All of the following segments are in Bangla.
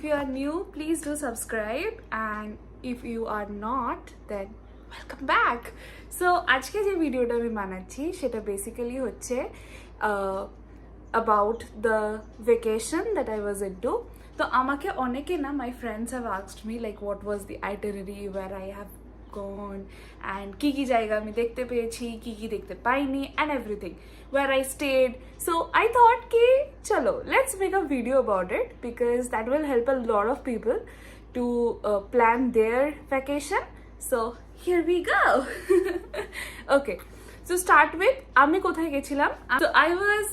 you are new, please do subscribe, and if you are not, then welcome back. So আজকে যে ভিডিওটা আমি বানাচ্ছি সেটা বেসিক্যালি হচ্ছে about the vacation that I was into. তো আমাকে অনেকে না, my friends have asked me like what was the itinerary, where I have gone and কি কি জায়গা আমি দেখতে পেয়েছি, কি কি দেখতে পাইনি, and everything, where I stayed. So I thought ki chalo, let's make a video about it because that will help a lot of people to plan their vacation. So here we go. Okay, so start with আমি কোথায় গেছিলাম. So I was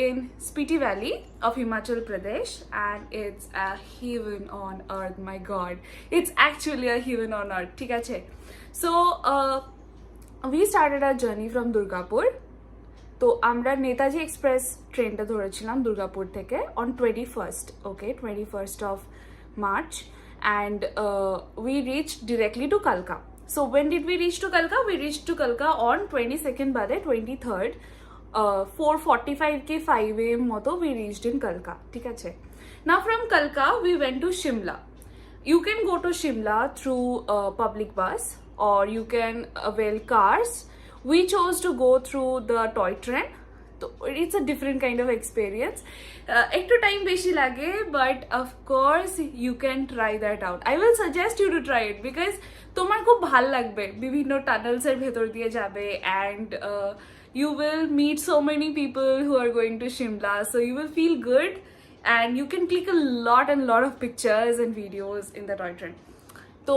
in Spiti Valley of Himachal Pradesh, and it's a heaven on earth. My god, it's actually a heaven on earth, ঠিক আছে? So we started our journey from Durgapur. তো আমরা নেতাজি এক্সপ্রেস ট্রেনটা ধরেছিলাম দুর্গাপুর থেকে on 21st, okay, 21st of March, and we reached directly to Kalpa. So when did we reach to Kalpa? We reached to Kalpa on 22nd bade 23rd, 4:45 ke 5 AM moto we reached in Kalpa, ঠিক আছে? Now from Kalpa we went to Shimla. You can go to Shimla through public bus, or you can avail cars. We chose to go through the toy train. So it's a different kind of experience. Ekটু time beshi lage, but of course you can try that out. I will suggest you to try it because তোমার খুব ভাল লাগবে, বিভিন্ন tunnels এর ভেতর দিয়ে যাবে, and you will meet so many people who are going to Shimla, so you will feel good, and you can click a lot of pictures and videos in the toy train. So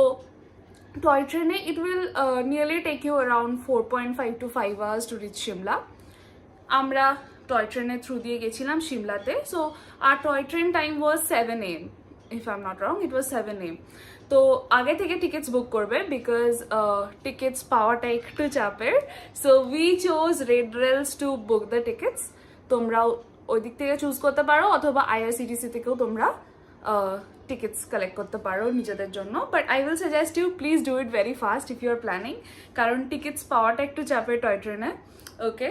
toy train, it will nearly take you around 4.5 to 5 hours to reach Shimla. আমরা toy train through দিয়ে গেছিলাম শিমলাতে. So our toy train time was 7 AM, if I'm not wrong, it was 7 AM. তো আগে থেকে টিকিটস বুক করবে বিকজ টিকিটস পাওয়াটা একটু চাপের. So we choose red rails to book the tickets. তোমরাও ওই দিক থেকে চুজ করতে পারো, অথবা আইআরসিটিসি থেকেও তোমরা টিকিটস কালেক্ট করতে পারো নিজেদের জন্য. But I will suggest you please do it very fast if you are planning, কারণ টিকিটস পাওয়াটা একটু চাপের টয় ট্রেনে. ওকে,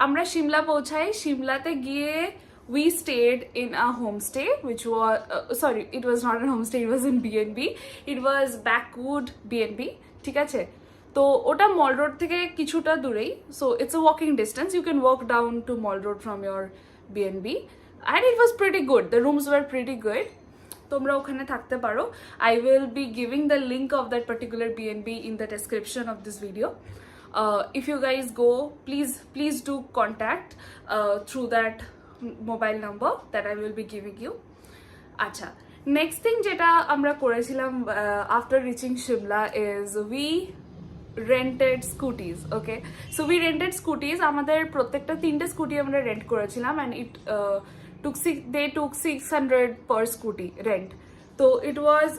আমরা শিমলা পৌঁছাই. শিমলাতে গিয়ে we stayed in a homestay, which was sorry, it was not a homestay, it was in B&B. It was Backwood B&B, ঠিক আছে? তো ওটা মল রোড থেকে কিছুটা দূরেই, so it's a walking distance. You can walk down to Mall Road from your B&B, and it was pretty good. The rooms were pretty good. তোমরা ওখানে থাকতে পারো. I will be giving the link of that particular B&B in the description of this video. If you guys go, please do contact through that mobile number that I will be giving you. Acha, next thing jeta amra korechilam after reaching Shimla is we rented scooties. Okay, so we rented scooties. Amader prottekta 3টা scooty amra rent korechilam, and it they took 600 per scooty rent. So it was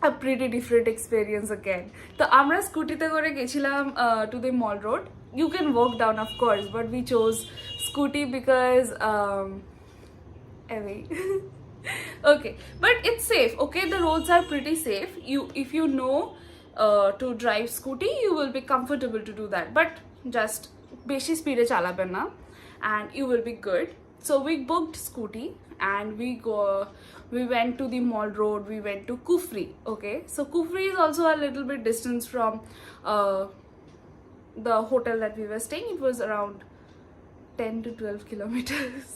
a pretty different experience again. So amra scooty te kore gechilam to the Mall Road. You can walk down, of course, but we chose scooty because anyway. Okay, but it's safe. Okay, the roads are pretty safe. If you know to drive scooty, you will be comfortable to do that, but just beshi speed e chalaben na, and you will be good. So we booked scooty, and we went to the Mall Road. We went to Kufri. Okay, so Kufri is also a little bit distance from the hotel that we were staying. It was around 10 to 12 kilometers.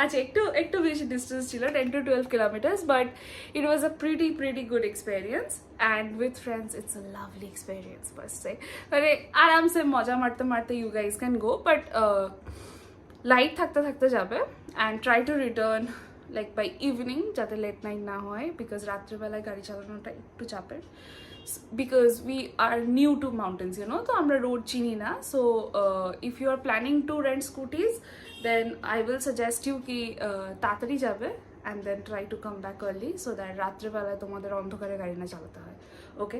আচ্ছা, একটু বেশি ডিস্টেন্স ছিল, 10 to 12 kilometers, but it was a pretty good experience, and with friends it's a lovely experience first say. মানে আরামসে মজা মারতে মারতে you guys can go, but light থাকতে যাবে, and try to return like by evening যাতে লেট নাইট না হয়, বিকজ রাত্রিবেলায় গাড়ি চালানোটা একটু চাপের, because we are new to mountains, you know, তো আমরা রোড চিনি না. So if you are planning to rent scooties, then I will suggest you ki তাড়াতাড়ি যাবে, and then try to come back early so that রাত্রিবেলায় তোমাদের অন্ধকারে গাড়ি না চালাতে হয়. ওকে,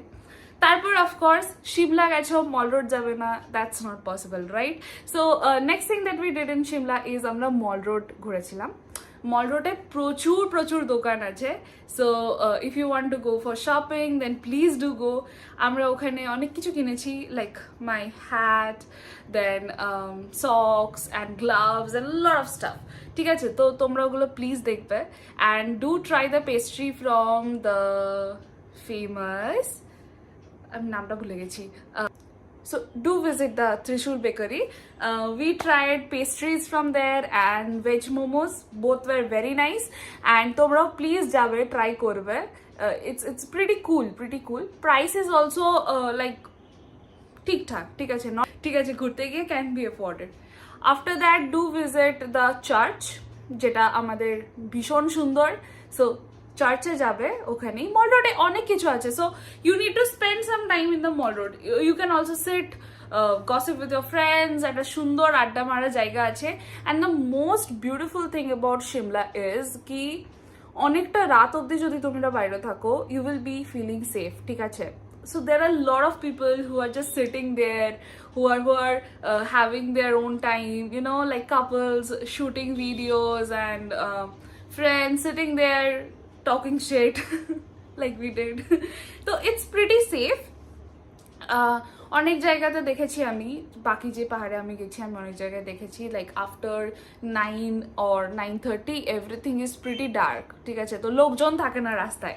তারপর of course Shimla গেছো, মল রোড যাবে না, that's not possible, right? So next thing that we did in Shimla is আমরা মল রোড ঘুরেছিলাম. মল রোডে প্রচুর প্রচুর দোকান আছে, so if you want to go for shopping then please do go. আমরা ওখানে অনেক কিছু কিনেছি, like my hat, then socks and gloves and lot of stuff. ঠিক আছে, তো তোমরা ওগুলো প্লিজ দেখবে and do try the pastry from the famous, আমি নামটা ভুলে গেছি। So do visit the Trishul bakery. We tried pastries from there and veg momos. Both were very nice. And tomorrow please jabe try korbe. It's pretty cool, pretty cool. Price is also like ঠিক ঠাক, ঠিক আছে, not ঠিক আছে, ঘুরতে গিয়ে can be afforded. After that do visit the church, যেটা আমাদের ভীষণ সুন্দর। So চার্চে যাবে, ওখানেই মল রোডে অনেক কিছু আছে, so you need to spend some time in the mall road. You can also sit gossip with your friends, একটা সুন্দর আড্ডা মারা জায়গা আছে। And the most beautiful thing about Shimla is কি অনেকটা রাত অবধি যদি তোমরা বাইরে থাকো you will be feeling safe, ঠিক আছে। So there are a lot of people who are just sitting there, who are having their own time, you know, like couples shooting videos and friends sitting there talking shit like we did. So it's pretty safe. অনেক জায়গাতে দেখেছি আমি, বাকি যে পাহাড়ে আমি গেছি আমি অনেক জায়গায় দেখেছি like after 9 or 9:30 everything is pretty dark, ঠিক আছে, তো লোকজন থাকে না রাস্তায়।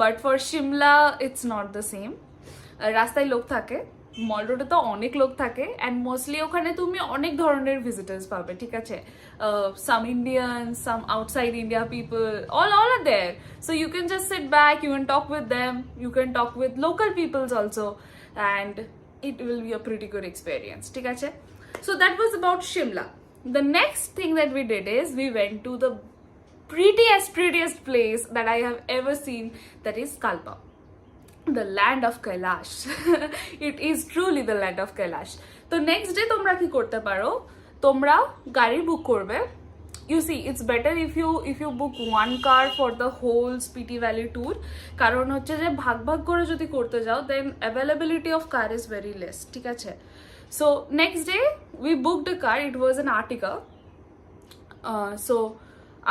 But for Shimla it's not the same, রাস্তায় লোক থাকে, মল রোডে তো অনেক লোক থাকে অ্যান্ড মোস্টলি ওখানে তুমি অনেক ধরনের ভিজিটার্স পাবে, ঠিক আছে, some Indian, some outside India people, all are there, so you can just sit back, you can talk with them, you can talk with local peoples also, and it will be a pretty good experience, ঠিক আছে। So that was about Shimla. The next thing that we did is we went to the prettiest place that I have ever seen, that is Kalpa, the land of Kailash. It is truly the land of Kailash. So next day তোমরা কি করতে পারো, তোমরা গাড়ি বুক করবে। You see, it's better if you book one car for the whole Spiti Valley tour, কারণ হচ্ছে যে ভাগ ভাগ করে যদি করতে যাও then availability of car is very less, ঠিক আছে। So next day we booked a car, it was an Artica. So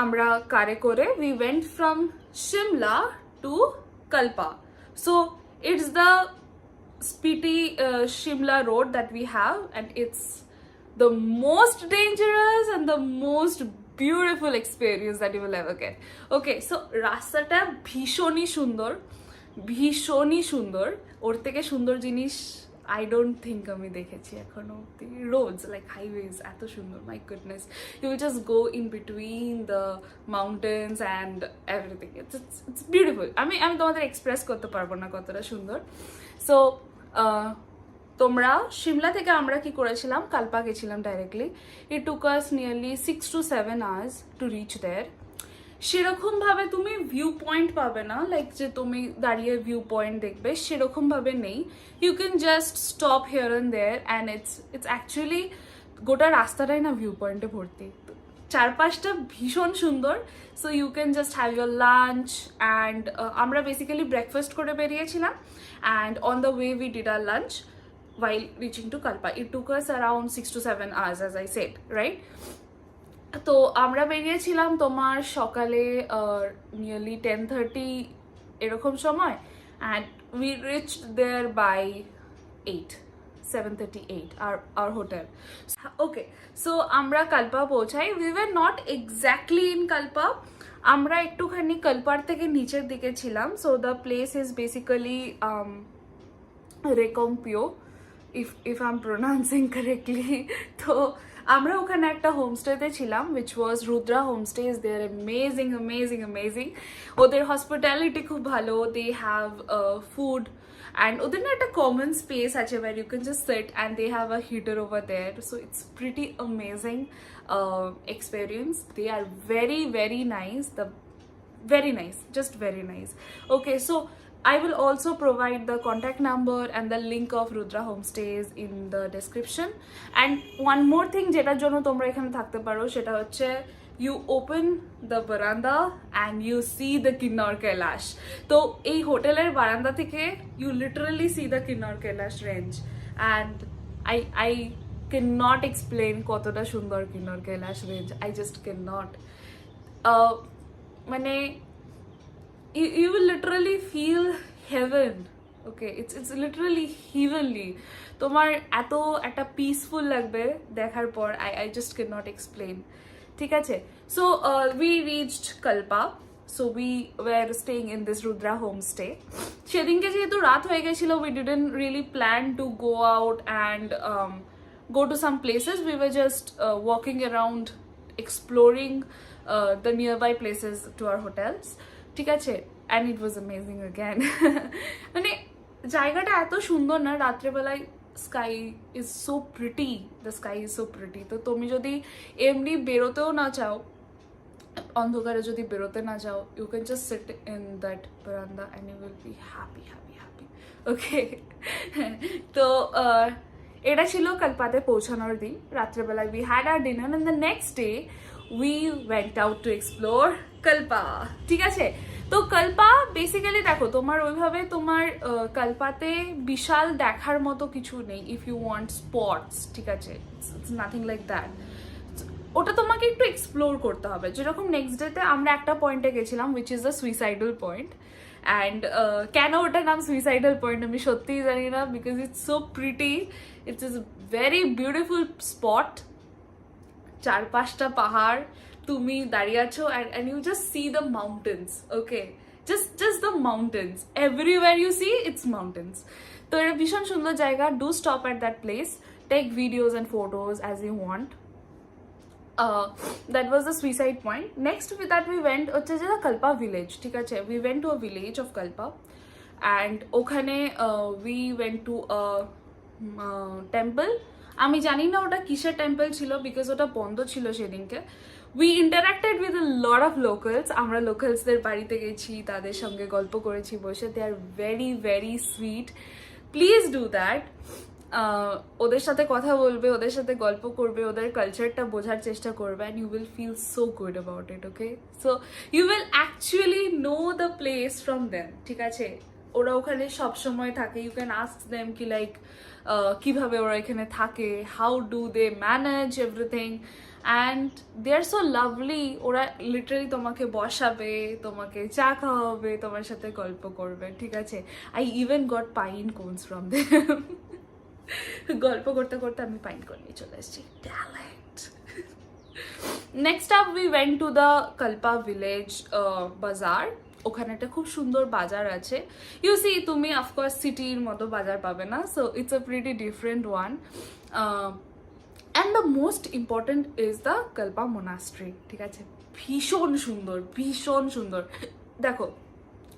আমরা কারে করে we went from Shimla to Kalpa. So it's the Spiti Shimla road that we have, and it's the most dangerous and the most beautiful experience that you will ever get. Okay, so রাস্তাটা ভীষণই সুন্দর, ভীষণই সুন্দর, ওর থেকে সুন্দর জিনিস I don't think আমি দেখেছি এখনো অব্দি। রোডস লাইক হাইওয়েজ এত সুন্দর, my goodness, you will just go in between the mountains and everything, it's beautiful. আমি তোমাদের এক্সপ্রেস করতে পারবো না কতটা সুন্দর। সো তোমরা শিমলা থেকে আমরা কি করেছিলাম, কালপা গেছিলাম directly. It took us nearly 6 to 7 hours to reach there. সেরকম ভাবে তুমি ভিউ পয়েন্ট পাবে না, লাইক যে তুমি দাঁড়িয়ে ভিউ পয়েন্ট দেখবে সেরকম ভাবে নেই। You can just stop here and there and it's actually গোটা রাস্তাটাই না ভিউ পয়েন্টে ভর্তি, চারপাশটা ভীষণ সুন্দর। So you can just have your lunch and আমরা বেসিক্যালি ব্রেকফাস্ট করে বেরিয়েছিলাম and on the way we did our lunch while reaching to Kalpa. It took us around 6 to 7 hours, as I said, right? তো আমরা বেরিয়েছিলাম তোমার সকালে নিয়ারলি 10:30 এরকম সময়, and we reached there by 7:38 our hotel. Okay, so আমরা কালপা পৌঁছাই। We were not exactly in Kalpa, আমরা একটুখানি কালপার থেকে নিচের দিকে ছিলাম। So the place is basically Recompio, if I'm pronouncing correctly. তো আমরা ওখানে একটা হোমস্টেতে ছিলাম, which was Rudra Homestays. They are amazing. ওদের হসপিটালিটি খুব ভালো, they have food, and ওদের না একটা কমন স্পেস আছে where you can just sit and they have a heater over there, so it's pretty amazing experience. They are very nice, just very nice. Okay, so I will also provide the contact number and the link of Rudra Homestays in the description. And one more thing যেটার জন্য তোমরা এখানে থাকতে পারো সেটা হচ্ছে you open the veranda and you see the Kinnor Kailash. তো এই হোটেলের বারান্দা থেকে you literally see the Kinnor Kailash range, and I cannot explain কতটা সুন্দর Kinnor Kailash range. I just cannot. মানে you will literally feel heaven. Okay, it's literally heavenly. তোমার এত একটা পিসফুল লাগবে দেখার পর, I just cannot explain. ঠিক আছে, so we reached Kalpa. So we were staying in this Rudra homestay. সেদিনকে যেহেতু রাত হয়ে গেছিল, we didn't really plan to go out and go to some places. We were just walking around, exploring the nearby places to our hotels. ঠিক আছে, and it was amazing again. মানে জায়গাটা এত সুন্দর না, রাত্রেবেলায় sky is so pretty, the sky is so pretty. তো তুমি যদি এমনি বেরোতেও না চাও, অন্ধকারে যদি বেরোতে না চাও, you can just sit in that বারান্দা and you will be happy happy happy. Okay, তো এটা ছিল কালপাতে পৌঁছানোর দিন। রাত্রেবেলায় we had our dinner and the next day we went out to explore Kalpa. ঠিক আছে, তো কালপা বেসিক্যালি দেখো, তোমার ওইভাবে তোমার কালপাতে বিশাল দেখার মতো কিছু নেই ইফ ইউ ওয়ান্ট স্পটস। ঠিক আছে, ইটস নাথিং লাইক দ্যাট। ওটা তোমাকে একটু এক্সপ্লোর করতে হবে। যেরকম নেক্সট ডেতে আমরা একটা পয়েন্টে গেছিলাম, which is the suicidal point. And কেন ওটার নাম সুইসাইডাল পয়েন্ট আমি সত্যিই জানি না, because it's so pretty, it's is very beautiful spot. চারপাশটা পাহাড়, তুমি দাঁড়িয়ে আছো and you just see the mountains. Okay, just the mountains, everywhere you see it's mountains. তো এটা ভীষণ সুন্দর জায়গা। Do stop at that place, take videos and photos as you want. That was the suicide point. Next with that we went হচ্ছে যে Kalpa village। ঠিক আছে, we went to a village of Kalpa and ওখানে we went to a temple. আমি জানি না ওটা কিসের টেম্পল ছিল, বিকজ ওটা বন্ধ ছিল সেদিনকে। We interacted with a lot of locals. আমরা লোকালসদের বাড়িতে গেছি, তাদের সঙ্গে গল্প করেছি বসে। They are very very sweet, please do that. ওদের সাথে কথা বলবে, ওদের সাথে গল্প করবে, ওদের কালচারটা বোঝার চেষ্টা করবে, and you will feel so good about it. Okay, so you will actually know the place from them. ঠিক আছে, ওরা ওখানে সবসময় থাকে। ইউ ক্যান আস্ক দেম কি লাইক কিভাবে ওরা এখানে থাকে, how do they manage everything, and they are so lovely. ওরা লিটারালি তোমাকে বসাবে, তোমাকে চা খাওয়াবে, তোমার সাথে গল্প করবে। ঠিক আছে, I even got pine cones from them. গল্প করতে করতে আমি পাইন কোন নিয়ে চলে এসেছি। Talent. Next up we went to the Kalpa village বাজার। ওখানে একটা খুব সুন্দর বাজার আছে। ইউ সি, তুমি অফকোর্স সিটির মতো বাজার পাবে না, so it's a pretty different one. And the most important is the Kalpa monastery. ঠিক আছে, ভীষণ সুন্দর, ভীষণ সুন্দর। দেখো,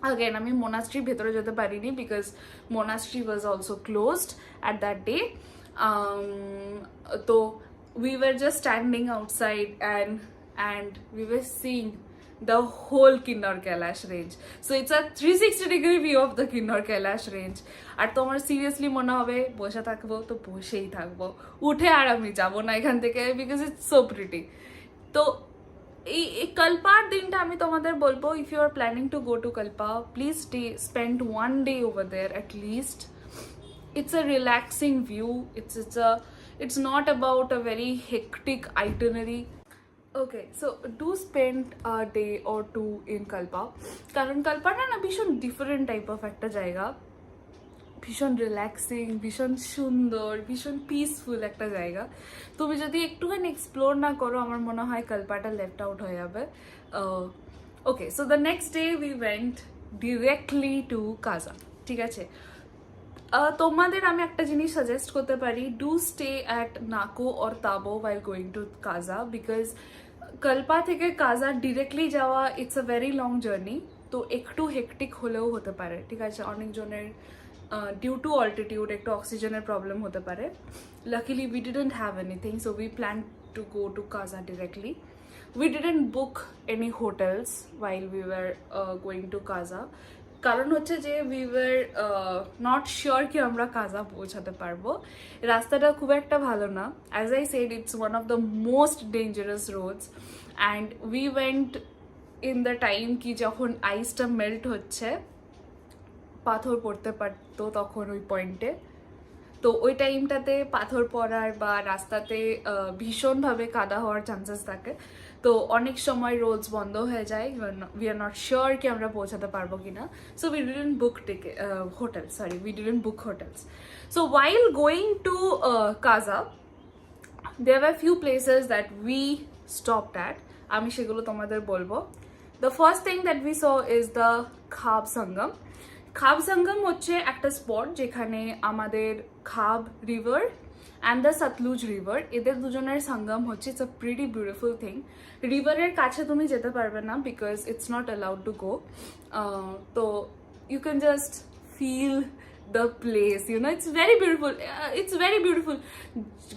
আগেন আমি মোনাস্ট্রির ভেতরে যেতে পারিনি, because monastery was also closed at that day. তো we were just standing outside and we were seeing the whole Kinnor Kailash range. So it's a 360-degree view of the Kinnor Kailash range. আর তোমার সিরিয়াসলি মনে হবে বসে থাকবো তো বসেই থাকবো, উঠে আর আমি যাবো না এখান থেকে, বিকজ ইটস সো প্রিটি। তো এই কালপার দিনটা আমি তোমাদের বলবো, if you are planning to go to Kalpa, please spend 1 day over there at least. It's a relaxing view. It's not about a very hectic itinerary. Okay, so do spend a day or two in Kalpa. কারণ কালপাটা না ভীষণ ডিফারেন্ট টাইপ অফ একটা জায়গা, ভীষণ রিল্যাক্সিং, ভীষণ সুন্দর, ভীষণ পিসফুল একটা জায়গা। তুমি যদি একটুখানি এক্সপ্লোর না করো, আমার মনে হয় কালপাটা লেফট আউট হয়ে যাবে। Okay, so the next day we went directly to Kaza. ঠিক আছে, তোমাদের আমি একটা জিনিস সাজেস্ট করতে পারি, do stay at Nako or Tabo while going to Kaza, because Kalpa থেকে কাজা ডিরেক্টলি যাওয়া it's a very long journey. তো একটু হেকটিক হলেও হতে পারে। ঠিক আছে, অনেকজনের ডিউ টু অল্টিটিউড একটু অক্সিজেনের প্রবলেম হতে পারে। Luckily we didn't have anything, so we plan to go to Kaza directly. We didn't book any hotels while we were going to Kaza, কারণ হচ্ছে যে উই ওয়ার নট শিওর কি আমরা কাজা পৌঁছাতে পারবো। রাস্তাটা খুব একটা ভালো না, as I said it's one of the most dangerous roads, and we went in the time কি যখন আইসটা মেল্ট হচ্ছে, পাথর পড়তে পারতো তখন ওই পয়েন্টে। তো ওই টাইমটাতে পাথর পড়ার বা রাস্তাতে ভীষণভাবে কাদা হওয়ার চান্সেস থাকে, তো অনেক সময় রোডস বন্ধ হয়ে যায়, উই আর নট শিওর কি আমরা পৌঁছাতে পারবো কিনা, so we didn't book hotel, sorry we didn't book hotels. So while going to Kaza, there were few places that we stopped at. আমি সেগুলো তোমাদের বলবো. The first thing that we saw is the খাব সঙ্গম. খাব সঙ্গম হচ্ছে একটা স্পট যেখানে আমাদের Khab river and the Sutlej river, এদের দুজনের সঙ্গম হচ্ছে. It's a pretty beautiful thing. রিভারের কাছে তুমি যেতে পারবে না because it's not allowed to go. তো you can just feel the place, you know, it's very beautiful. It's very beautiful.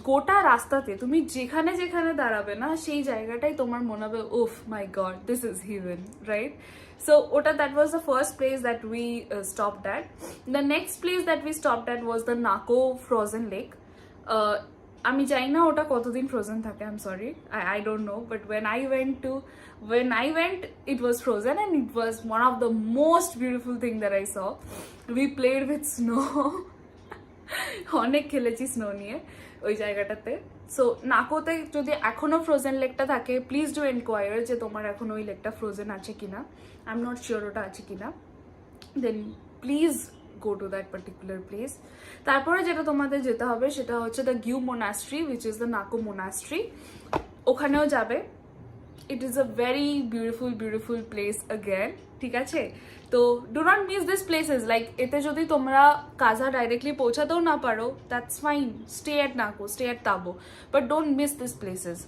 গোটা রাস্তাতে তুমি যেখানে যেখানে দাঁড়াবে না সেই জায়গাটাই তোমার মনে হবে উফ my God this is heaven, right? So ওটা that was the first place that we stopped at. The next place that we stopped at was the Nako frozen lake. আমি জানি না ওটা কতদিন ফ্রোজেন থাকে, I am sorry, I don't know, but when I went it was frozen and it was one of the most beautiful thing that I saw. We played with snow. অনেক খেলেছি স্নো নিয়ে ওই জায়গাটাতে. সো নাকোতে যদি এখনো ফ্রোজেন লেকটা থাকে, প্লিজ ডু এনকোয়ার যে তোমার এখন ওই লেকটা ফ্রোজেন আছে কিনা. আই এম নট শিওর ওটা আছে কিনা. দেন please go to that particular place. তারপরে যেটা তোমাদের যেতে হবে সেটা হচ্ছে the Gue monastery, which is the Nako monastery. ওখানেও যাবে. It is a very beautiful place again, ঠিক আছে? তো do not miss this places. Like এতে যদি তোমরা কাজা ডাইরেক্টলি পৌঁছাতেও না পারো, that's fine, stay at Nako, stay at Tabo, but don't miss this places.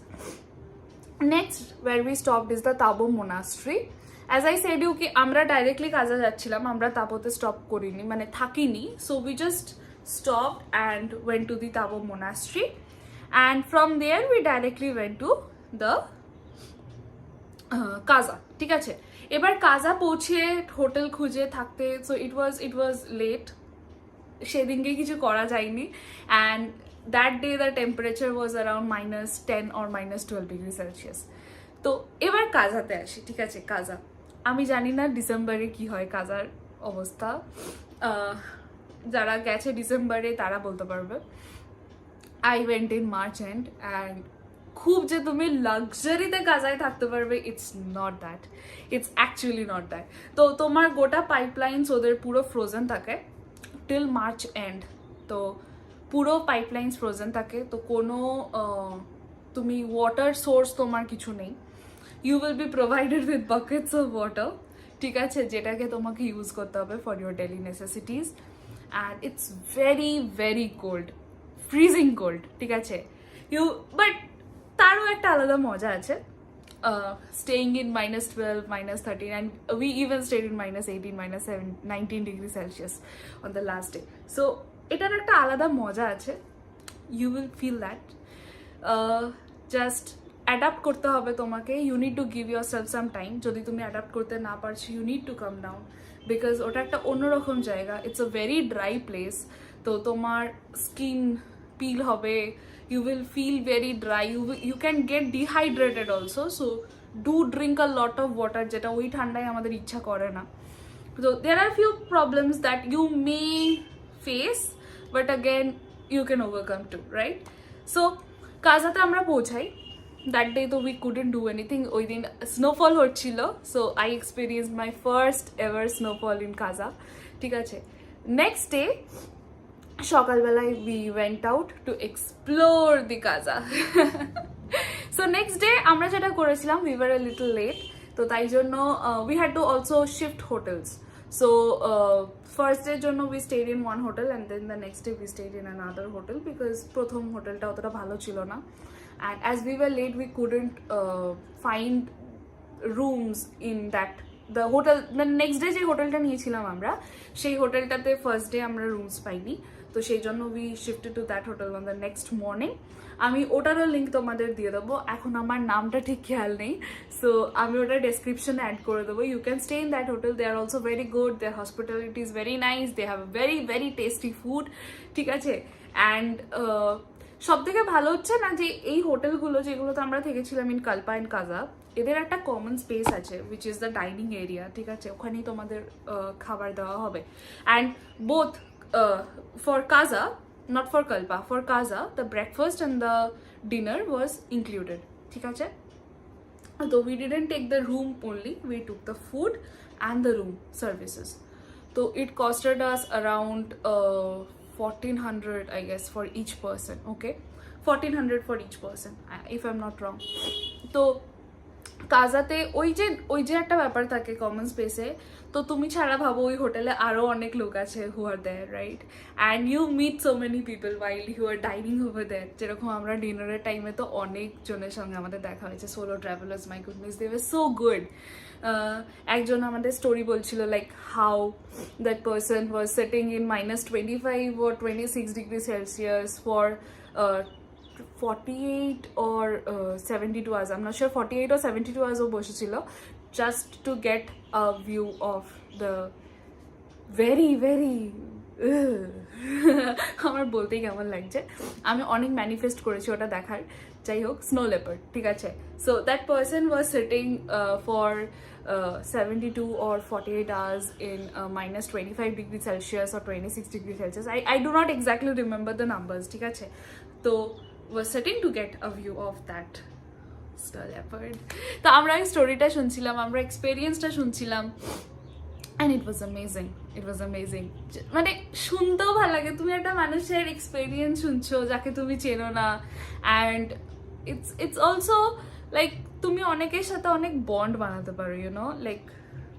Next where we stopped is the Tabo monastery. As I said you কি আমরা ডাইরেক্টলি কাজা যাচ্ছিলাম, আমরা তাবোতে স্টপ করিনি, মানে থাকিনি. So we just stop and went to the Tabo monastery and from there we directly went to the Kaza, ঠিক আছে? এবার কাজা পৌঁছে হোটেল খুঁজে থাকতে, সো ইট ওয়াজ লেট, সেদিনকে কিছু করা যায়নি. And that day the temperature was around -10 or -12 degree Celsius. তো এবার কাজাতে আসি, ঠিক আছে? কাজা আমি জানি না ডিসেম্বরে কি হয় কাজার অবস্থা, যারা গেছে ডিসেম্বরে তারা বলতে পারবে. I went in March end and খুব যে তুমি লাক্সারিতে কাজায় থাকতে পারবে, it's not that, it's actually not that. তো তোমার গোটা পাইপলাইন্স ওদের পুরো ফ্রোজেন থাকে টিল মার্চ এন্ড. তো পুরো পাইপলাইন্স ফ্রোজেন থাকে, তো কোনো তুমি ওয়াটার সোর্স তোমার কিছু নেই. You will be provided with buckets of water, ঠিক আছে, যেটাকে তোমাকে ইউজ করতে হবে for your daily necessities. And it's very cold, freezing cold, ঠিক আছে? বাট তারও একটা আলাদা মজা আছে. Staying in -12, -13, and we even stayed in -18, -19 degrees Celsius on the last day. So এটার একটা আলাদা মজা আছে. You will feel that. Just adapt করতে হবে তোমাকে. You need to give yourself some time. যদি তুমি অ্যাডাপ্ট করতে না পারছো, you need to come down because ওটা একটা অন্যরকম জায়গা. It's a very dry place. তো তোমার স্কিন পিল হবে, you will feel very dry, you can get dehydrated also, so do drink a lot of water, যেটা ওই ঠান্ডায় আমাদের ইচ্ছা করে না. So there are few problems that you may face, but again you can overcome too, right? So কাজাতে আমরা পৌঁছাই. that day তো we couldn't do anything. ওই দিন স্নোফল হচ্ছিল, so I experienced my first ever snowfall in Kaza, ঠিক আছে? নেক্সট ডে সকালবেলায় we went out to explore the Kaza. So next day আমরা যেটা করেছিলাম, we were a little late, তো তাই জন্য we had to also shift hotels. So first day জন্য we stayed in one hotel and then the next day we stayed in another hotel because প্রথম হোটেলটা অতটা ভালো ছিল না. And as we were late, we couldn't find rooms in that the hotel. The next day যে হোটেলটা নিয়েছিলাম আমরা, সেই হোটেলটাতে ফার্স্ট ডে আমরা রুমস পাইনি, তো সেই জন্য we shifted to that hotel on the next morning. আমি ওটারও লিঙ্ক তোমাদের দিয়ে দেবো. এখন আমার নামটা ঠিক খেয়াল নেই, সো আমি ওটা ডেসক্রিপশনে অ্যাড করে দেবো. You can stay in that hotel. They are also very good, their hospitality is very nice, they have very tasty food, ঠিক আছে? অ্যান্ড সব থেকে ভালো হচ্ছে না যে এই হোটেলগুলো যেগুলোতে আমরা থেকেছিলাম ইন কালপা এন্ড কাজা, এদের একটা কমন স্পেস আছে which is the dining area, ঠিক আছে? ওখানেই তোমাদের খাবার দেওয়া হবে. অ্যান্ড বোথ ফর কাজা not for Kalpa, for Kaza, the breakfast and the dinner was included. ঠিক আছে? So we didn't take the room only, we took the food and the room services. So it costed us around 1400 I guess for each person. Okay, 1400 for each person, if I'm not wrong. তো কাজাতে ওই যে একটা ব্যাপার থাকে কমন স্পেসে, তো তুমি ছাড়া ভাবো ওই হোটেলে আরো অনেক লোক আছে who are there, right? And you meet so many people while you are dining over there. যেরকম আমরা ডিনারের টাইমে তো অনেক জনের সঙ্গে আমাদের দেখা হয়েছে, solo travellers, my goodness, they were so good. একজন আমাদের স্টোরি বলছিল like how that person was sitting in -25 or 26 degrees Celsius for 48 or 72 hours, I'm not sure, 48 or 72 hours ও বসেছিল just to get a view of the very very আমার বলতেই কেমন লাগছে, আমি অনেক ম্যানিফেস্ট করেছি ওটা দেখার। যাই হোক, স্নো লেপার্ড, ঠিক আছে। So that person was sitting for 72 or 48 hours in -25 degrees Celsius or 26 degrees Celsius. I do not exactly remember the numbers, ঠিক আছে। তো was sitting to get a view of that snow leopard. তো আমরা এই স্টোরিটা শুনছিলাম, আমরা এক্সপেরিয়েন্সটা শুনছিলাম, and it was amazing. মানে শুনতেও ভালো লাগে, তুমি একটা মানুষের এক্সপেরিয়েন্স শুনছো যাকে তুমি চেনো না, and it's also like তুমি অনেকের সাথে অনেক বন্ড বানাতে পারো, you know, like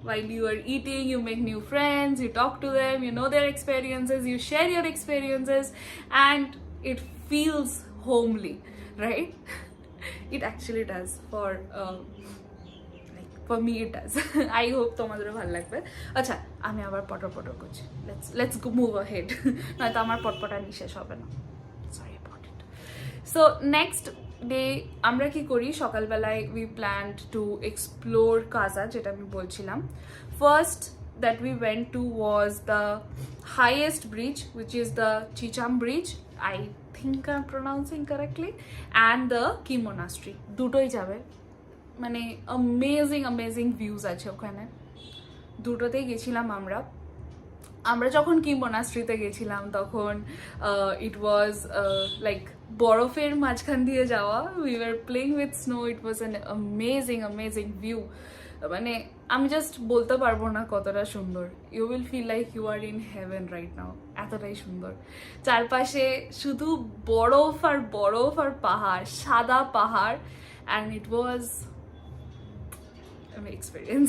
while you are eating you make new friends, you talk to them, you know their experiences, you share your experiences, and it feels homely, right? It actually does for me it does. I hope তোমাদেরও ভালো লাগবে। আচ্ছা, আমি আবার পটর করছি, let's go move ahead, নয়তো আমার পটপটানি শেষ হবে না, sorry about it. So next day আমরা কি করি, সকালবেলায় we planned to explore Kaza, যেটা আমি বলছিলাম। First that we went to was the highest bridge, which is the Chicham bridge, I think I'm pronouncing correctly, and the Ki monastery, দুটোই যাবে, মানে amazing views আছে ওখানে, দুটোতেই গেছিলাম আমরা যখন কি মোনাস্ট্রিতে গেছিলাম তখন ইট ওয়াজ লাইক বরফের মাঝখান দিয়ে যাওয়া, we were playing with snow, it was an amazing view, মানে আমি জাস্ট বলতে পারবো না কতটা সুন্দর, you will feel like you are in heaven right now, এতটাই সুন্দর। চারপাশে শুধু বরফ আর পাহাড়, সাদা পাহাড়, অ্যান্ড ইট ওয়াজ এক্সপিরিয়েন্স।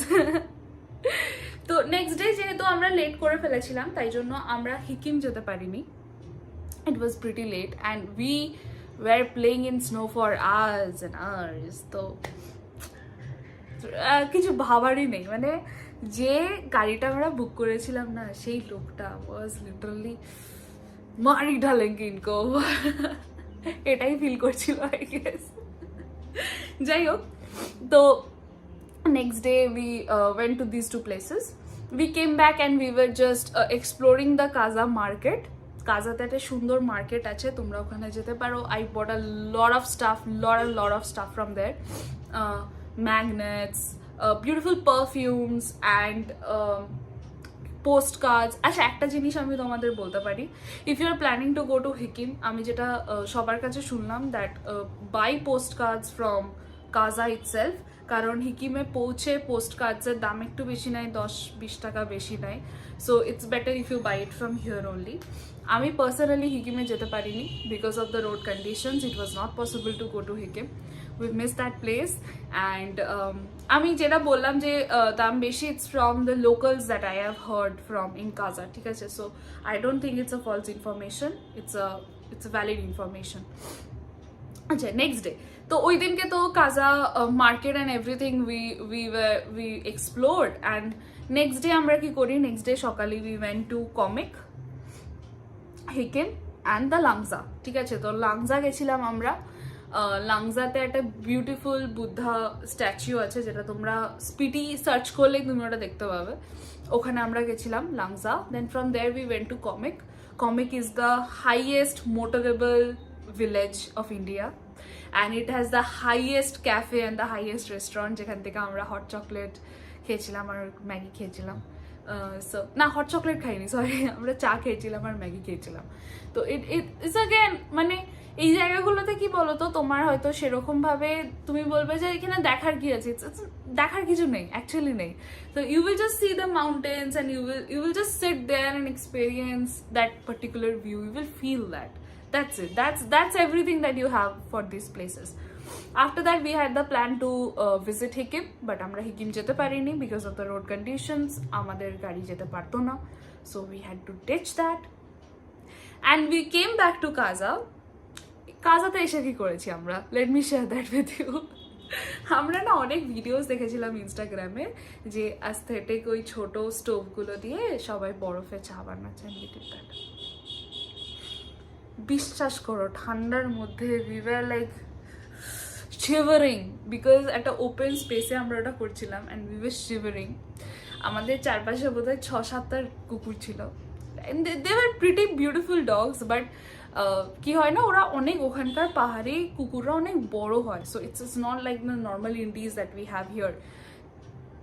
তো নেক্সট ডে যেহেতু আমরা লেট করে ফেলেছিলাম তাই জন্য আমরা হিকিম যেতে পারিনি, it was pretty late and we were playing in snow for hours and hours. তো কিছু ভাবারই নেই, মানে যে গাড়িটা আমরা বুক করেছিলাম না, সেই লোকটা ওয়াজ লিটারালি মারি ঢালেঙ্গে ইনকো, এটাই ফিল করছিল আই গেস। যাই হোক, তো next day we went to these two places. We came back and we were just exploring the Kaza market. কাজাতে একটা সুন্দর মার্কেট আছে, তোমরা ওখানে যেতে পারো। I bought a lot of stuff from there, magnets, beautiful perfumes and postcards. আচ্ছা, একটা জিনিস আমি তোমাদের বলতে পারি, if you are planning to go to Hikim, আমি যেটা সবার কাছে শুনলাম that buy postcards from Kaza itself, কারণ হিকিমে পৌঁছে পোস্ট কার্ডসের দাম একটু বেশি নেয়, 10-20 টাকা বেশি নেয়, so it's better if you buy it from here only. আমি পার্সোনালি হিকিমে যেতে পারিনি because of the road conditions, it was not possible to go to Hikkim, we miss that place. And আমি যেটা বললাম যে দাম বেশি, it's from the locals that I have heard from in Kaza, ঠিক আছে? So I don't think it's a false information, it's a valid information. আচ্ছা, নেক্সট ডে তো ওই দিনকে তো কাজা market and everything we explored, and next day আমরা কি করি, নেক্সট ডে সকালে we went to comic, Hikkim and the Langza, ঠিক আছে? তো লাংজা গেছিলাম আমরা। লাংজাতে একটা বিউটিফুল বুদ্ধা স্ট্যাচু আছে, যেটা তোমরা স্পিটি সার্চ করলে তুমি ওটা দেখতে পাবে, ওখানে আমরা গেছিলাম Langza. Then from there we went to Komic. Komic is the highest motorable village of India, and it has the highest cafe and the highest restaurant, যেখান থেকে আমরা হট চকলেট খেয়েছিলাম আর ম্যাগি খেয়েছিলাম, সো না হট চকলেট খাইনি, সরি, আমরা চা খেয়েছিলাম আর ম্যাগি খেয়েছিলাম। তো ইটস অ্যাগেন মানে এই জায়গাগুলোতে কি বলতো, তোমার হয়তো সেরকম ভাবে তুমি বলবে যে এখানে দেখার কি আছে, দেখার কিছু নেই, অ্যাকচুয়ালি নেই। তো you will just see the mountains and you will just sit there and experience that particular view, you will feel that, that's it, that's everything that you have for these places. After that we had the plan to visit Hikim, but আমরা হিকিম যেতে পারিনি because of the road conditions, আমাদের গাড়ি যেতে পারতো না, so we had to ditch that and we came back to Kaza. কাজাতে এসে কি করেছি আমরা, let me share that with you. আমরা না অনেক ভিডিওস দেখেছিলাম ইনস্টাগ্রামে যে অ্যাস্থেটিক ওই ছোট স্টোভগুলো দিয়ে সবাই বরফে চা বানাচ্ছেন, বিশ্বাস করো ঠান্ডার মধ্যে we were like shivering because একটা ওপেন স্পেসে আমরা ওটা করছিলাম and we were shivering. আমাদের চারপাশে বোধহয় 6-7টা কুকুর ছিল and they were pretty beautiful dogs, but কি হয় না, ওরা অনেক ওখানকার পাহাড়ি কুকুররা অনেক বড় হয়, so it's not like the normal indies that we have here.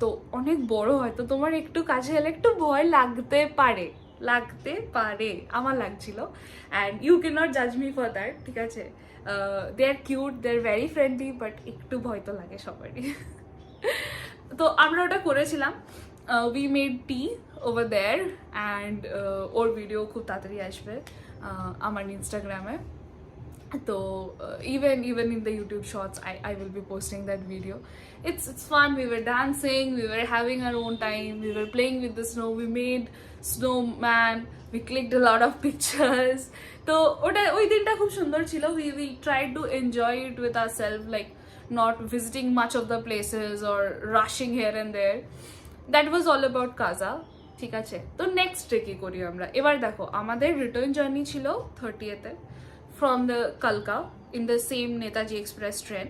তো অনেক বড় হয়, তো তোমার একটু কাছে এলে একটু ভয় লাগতে পারে, আমার লাগছিল, অ্যান্ড ইউ ক্যান নট জাজ মি ফর দ্যাট, ঠিক আছে? They are cute, they are very friendly, but একটু ভয় তো লাগে সবারই। তো আমরা ওটা করেছিলাম, we made tea over there, and ওর ভিডিও খুব তাড়াতাড়ি আসবে আমার ইনস্টাগ্রামে। So even in the YouTube shorts, I will be posting that video. It's fun. We were dancing, we were having our own time, we were playing with the snow, we made snowman, we clicked a lot of pictures. So ওই দিনটা খুব সুন্দর ছিল. We tried to enjoy it with ourselves, like not visiting much of the places or rushing here and there. That was all about Kaza. ঠিক আছে, তো নেক্সট ডে কি করি আমরা এবার দেখো, আমাদের রিটার্ন জার্নি ছিল 30th from the Kalpa in the same Netaji Express train.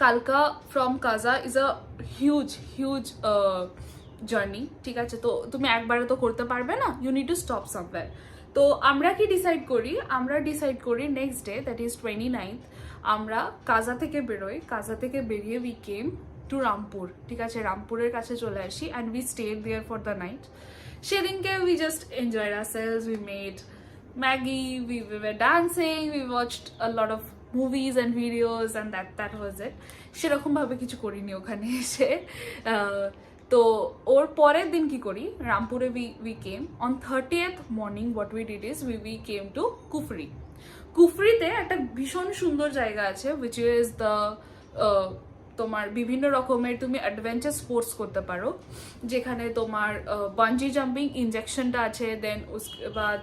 Kalpa from Kaza is a huge journey, ঠিক আছে? তো তুমি একবারে তো করতে পারবে না, you need to stop somewhere. তো আমরা কি ডিসাইড করি next day, that is 29th, আমরা কাজা থেকে বেরোই, কাজা থেকে বেরিয়ে we came to রামপুর, ঠিক আছে? রামপুরের কাছে চলে আসি and we stayed there for the night. সেদিনকে we just enjoyed ourselves, we made Maggie, we were dancing, we watched a lot of movies and videos, and that was it. সেরকম ভাবে কিছু করিনি ওখানে এসে। তো ওর পরের দিন কি করি, রামপুরে we came on 30th morning. What we did is we came to কুফরি। কুফরিতে একটা ভীষণ সুন্দর জায়গা আছে, which is the তোমার বিভিন্ন রকমের তুমি অ্যাডভেঞ্চার স্পোর্টস করতে পারো, যেখানে তোমার বাঞ্জি জাম্পিং ইনজেকশনটা আছে, দেন उसके बाद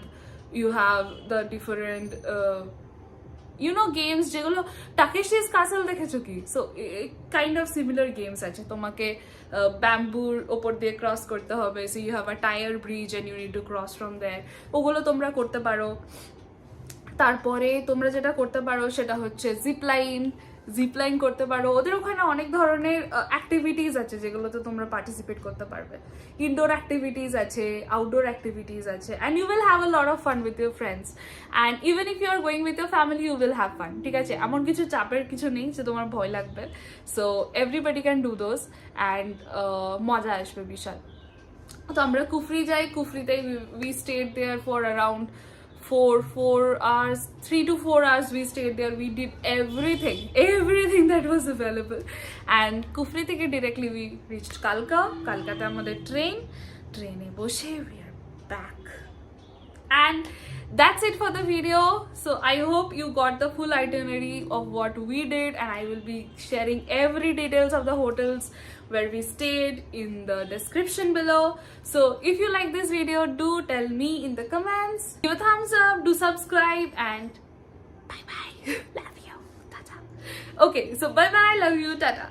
you have the different games যেগুলো টাকেশিস কাসেল দেখেছো কি, so kind of similar games আছে, তোমাকে ব্যাম্বুর ওপর দিয়ে ক্রস করতে হবে, so you have a tyre bridge and you need to cross from there, ওগুলো তোমরা করতে পারো। তারপরে তোমরা যেটা করতে পারো সেটা হচ্ছে জিপলাইন করতে পারো। ওদের ওখানে অনেক ধরনের অ্যাক্টিভিটিস আছে যেগুলোতে তোমরা পার্টিসিপেট করতে পারবে, ইনডোর অ্যাক্টিভিটিস আছে, আউটডোর অ্যাক্টিভিটিস আছে, and you will have a lot of fun with your friends, and even if you are going with your family you will have fun, ঠিক আছে? এমন কিছু চাপের কিছু নেই যে তোমার ভয় লাগবে, so everybody can do those, and মজা আসবে বিশাল। তো আমরা কুফরি যাই, কুফরিতে we stayed there for around 3 to 4 hours we stayed there. We did everything that was available, and Kufri থেকে directly we reached Kalkate আমাদের ট্রেনে বসে we are back, and that's it for the video. So I hope you got the full itinerary of what we did, and I will be sharing every details of the hotels where we stayed in the description below. So if you like this video, do tell me in the comments, give a thumbs up, do subscribe, and bye bye. Love you, tata. Okay, so bye bye, love you, tata.